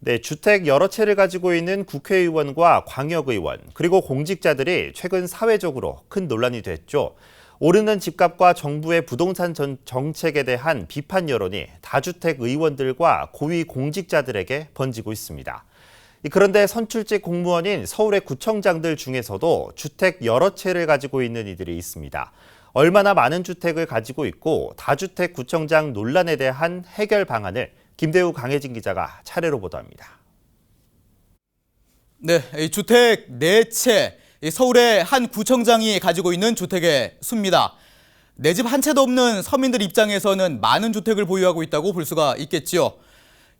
네, 주택 여러 채를 가지고 있는 국회의원과 광역의원, 그리고 공직자들이 최근 사회적으로 큰 논란이 됐죠. 오르는 집값과 정부의 부동산 정책에 대한 비판 여론이 다주택 의원들과 고위 공직자들에게 번지고 있습니다. 그런데 선출직 공무원인 서울의 구청장들 중에서도 주택 여러 채를 가지고 있는 이들이 있습니다. 얼마나 많은 주택을 가지고 있고 다주택 구청장 논란에 대한 해결 방안을 김대우 강혜진 기자가 차례로 보도합니다. 네, 주택 4채, 서울의 한 구청장이 가지고 있는 주택의 수입니다. 내 집 한 채도 없는 서민들 입장에서는 많은 주택을 보유하고 있다고 볼 수가 있겠지요.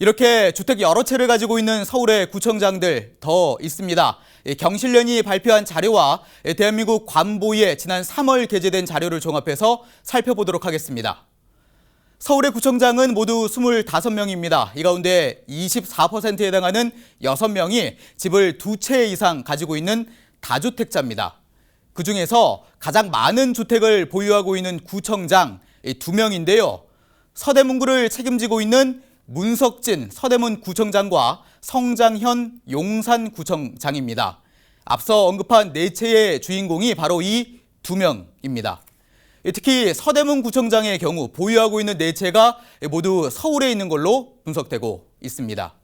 이렇게 주택 여러 채를 가지고 있는 서울의 구청장들 더 있습니다. 경실련이 발표한 자료와 대한민국 관보위에 지난 3월 게재된 자료를 종합해서 살펴보도록 하겠습니다. 서울의 구청장은 모두 25명입니다. 이 가운데 24%에 해당하는 6명이 집을 2채 이상 가지고 있는 다주택자입니다. 그중에서 가장 많은 주택을 보유하고 있는 구청장 2명인데요. 서대문구를 책임지고 있는 문석진 서대문 구청장과 성장현 용산구청장입니다. 앞서 언급한 4채의 주인공이 바로 이 2명입니다. 특히 서대문 구청장의 경우 보유하고 있는 4채가 모두 서울에 있는 걸로 분석되고 있습니다.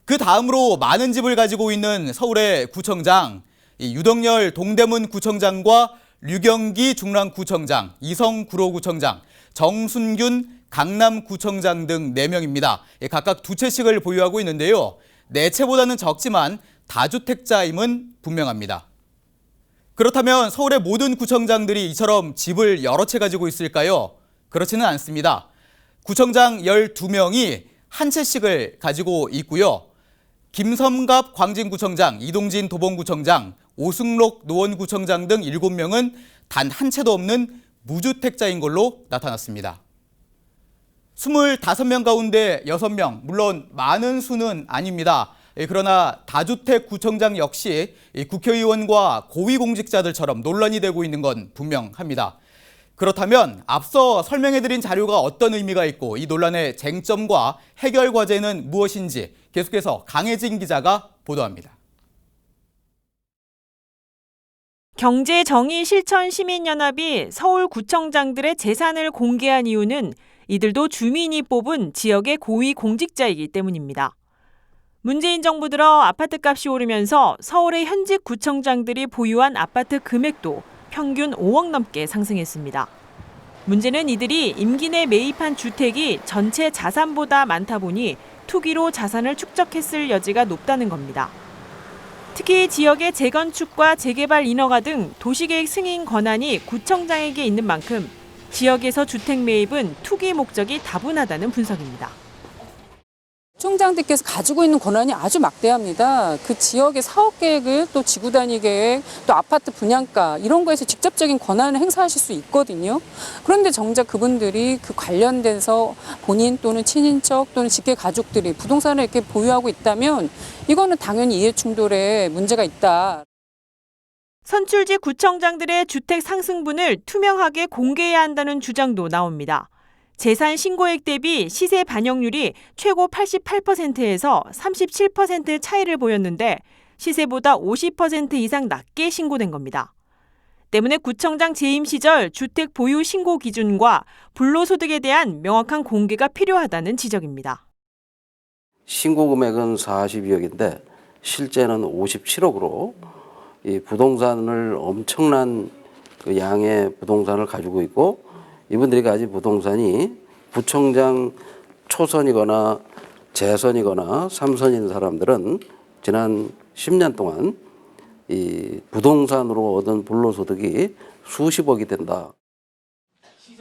그 다음으로 많은 집을 가지고 있는 서울의 구청장, 유덕열 동대문 구청장과 류경기 중랑구청장, 이성구로구청장, 정순균 강남구청장 등 4명입니다. 각각 2채씩을 보유하고 있는데요. 4채보다는 적지만 다주택자임은 분명합니다. 그렇다면 서울의 모든 구청장들이 이처럼 집을 여러 채 가지고 있을까요? 그렇지는 않습니다. 구청장 12명이 한 채씩을 가지고 있고요. 김섬갑 광진구청장, 이동진 도봉구청장, 오승록 노원구청장 등 7명은 단 한 채도 없는 무주택자인 걸로 나타났습니다. 25명 가운데 6명, 물론 많은 수는 아닙니다. 그러나 다주택 구청장 역시 국회의원과 고위공직자들처럼 논란이 되고 있는 건 분명합니다. 그렇다면 앞서 설명해드린 자료가 어떤 의미가 있고 이 논란의 쟁점과 해결 과제는 무엇인지 계속해서 강혜진 기자가 보도합니다. 경제정의실천시민연합이 서울구청장들의 재산을 공개한 이유는 이들도 주민이 뽑은 지역의 고위공직자이기 때문입니다. 문재인 정부 들어 아파트값이 오르면서 서울의 현직 구청장들이 보유한 아파트 금액도 평균 5억 넘게 상승했습니다. 문제는 이들이 임기 내 매입한 주택이 전체 자산보다 많다 보니 투기로 자산을 축적했을 여지가 높다는 겁니다. 특히 지역의 재건축과 재개발 인허가 등 도시계획 승인 권한이 구청장에게 있는 만큼 지역에서 주택 매입은 투기 목적이 다분하다는 분석입니다. 구청장들께서 가지고 있는 권한이 아주 막대합니다. 그 지역의 사업 계획을 또 지구 단위 계획, 또 아파트 분양가 이런 거에서 직접적인 권한을 행사하실 수 있거든요. 그런데 정작 그분들이 그 관련돼서 본인 또는 친인척 또는 직계 가족들이 부동산을 이렇게 보유하고 있다면 이거는 당연히 이해충돌에 문제가 있다. 선출직 구청장들의 주택 상승분을 투명하게 공개해야 한다는 주장도 나옵니다. 재산 신고액 대비 시세 반영률이 최고 88%에서 37% 차이를 보였는데 시세보다 50% 이상 낮게 신고된 겁니다. 때문에 구청장 재임 시절 주택 보유 신고 기준과 불로소득에 대한 명확한 공개가 필요하다는 지적입니다. 신고 금액은 42억인데 실제는 57억으로 이 부동산을 엄청난 그 양의 부동산을 가지고 있고 이분들이 가진 부동산이 구청장 초선이거나 재선이거나 3선인 사람들은 지난 10년 동안 이 부동산으로 얻은 불로소득이 수십억이 된다.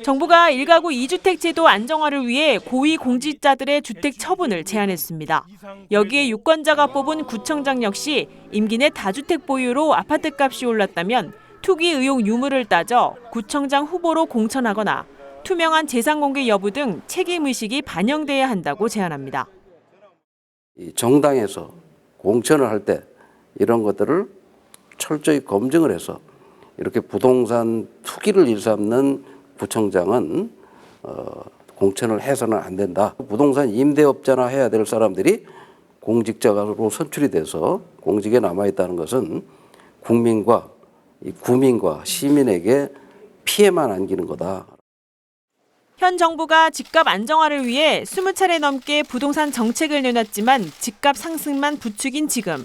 정부가 1가구 2주택 제도 안정화를 위해 고위공직자들의 주택 처분을 제한했습니다. 여기에 유권자가 뽑은 구청장 역시 임기 내 다주택 보유로 아파트값이 올랐다면 투기 의혹 유무를 따져 구청장 후보로 공천하거나 투명한 재산 공개 여부 등 책임의식이 반영돼야 한다고 제안합니다. 정당에서 공천을 할 때 이런 것들을 철저히 검증을 해서 이렇게 부동산 투기를 일삼는 구청장은 공천을 해서는 안 된다. 부동산 임대업자나 해야 될 사람들이 공직자로 선출이 돼서 공직에 남아있다는 것은 국민과 이 구민과 시민에게 피해만 안기는 거다. 현 정부가 집값 안정화를 위해 20차례 넘게 부동산 정책을 내놨지만 집값 상승만 부추긴 지금.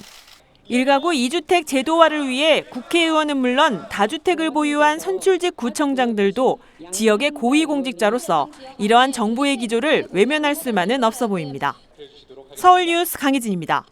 1가구 2주택 제도화를 위해 국회의원은 물론 다주택을 보유한 선출직 구청장들도 지역의 고위공직자로서 이러한 정부의 기조를 외면할 수만은 없어 보입니다. 서울뉴스 강혜진입니다.